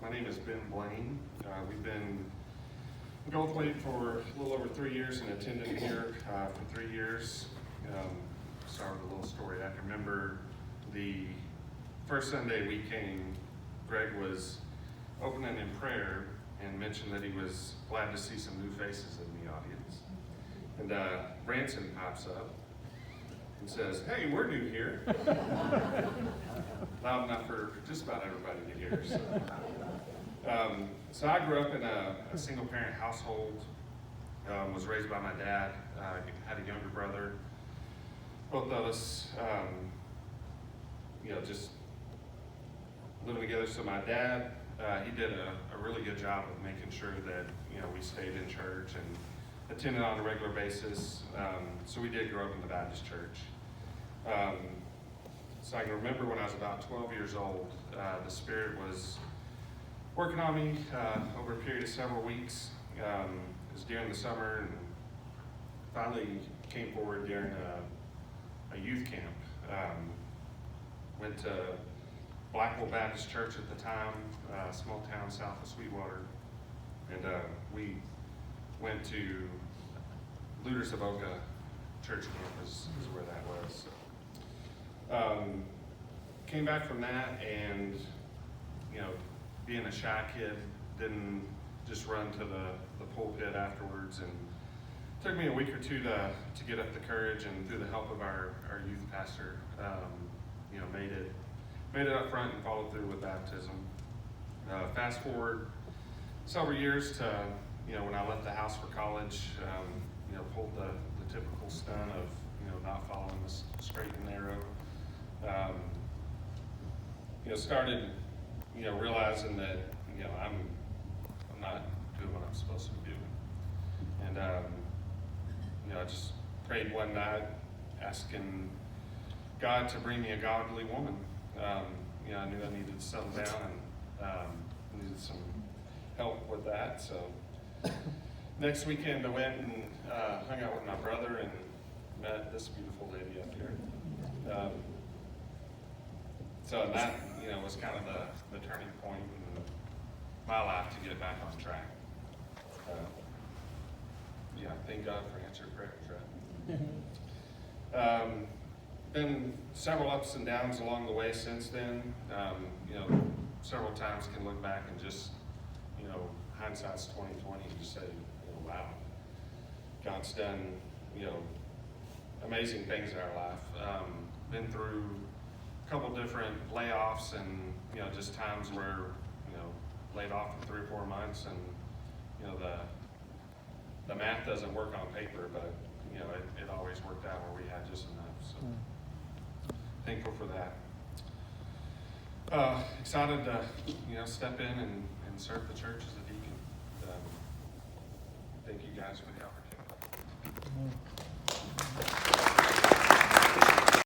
My name is Ben Blaine. We've been in Goldthwaite for a little over 3 years and attended here for 3 years. Start with a little story. I can remember the first Sunday we came, Greg was opening in prayer and mentioned that he was glad to see some new faces in the audience. And Branson pops up and says, "Hey, we're new here." Loud enough for just about everybody to hear. So I grew up in a single parent household, was raised by my dad, had a younger brother. Both of us, just living together. So my dad, he did a really good job of making sure that, we stayed in church and attended on a regular basis. So we did grow up in the Baptist church. So I can remember when I was about 12 years old, the Spirit was working on me over a period of several weeks. It was during the summer, and finally came forward during a youth camp. Went to Blackwell Baptist Church at the time, small town south of Sweetwater, and we went to Luders of Oka Church Camp is where that was. Came back from that, and being a shy kid, didn't just run to the pulpit afterwards, and it took me a week or two to get up the courage, and through the help of our youth pastor, made it up front and followed through with baptism. Fast forward several years to when I left the house for college, pulled the typical stunt of not following the straight and narrow. Started realizing that I'm not doing what I'm supposed to be doing, and I just prayed one night asking God to bring me a godly woman. I knew I needed to settle down and needed some help with that. So next weekend I went and hung out with my brother and met this beautiful lady up here. So that was kind of the turning point in my life to get back on track. Thank God for answered prayers, right? Been several ups and downs along the way since then. Several times can look back and just, hindsight's 20/20 and just say, wow, God's done, amazing things in our life. Been through a couple different layoffs and, just times where, laid off for 3 or 4 months, and, the math doesn't work on paper, but, it always worked out where we had just enough. So thankful for that. Excited to, step in and serve the church as a deacon. Thank you guys for the opportunity.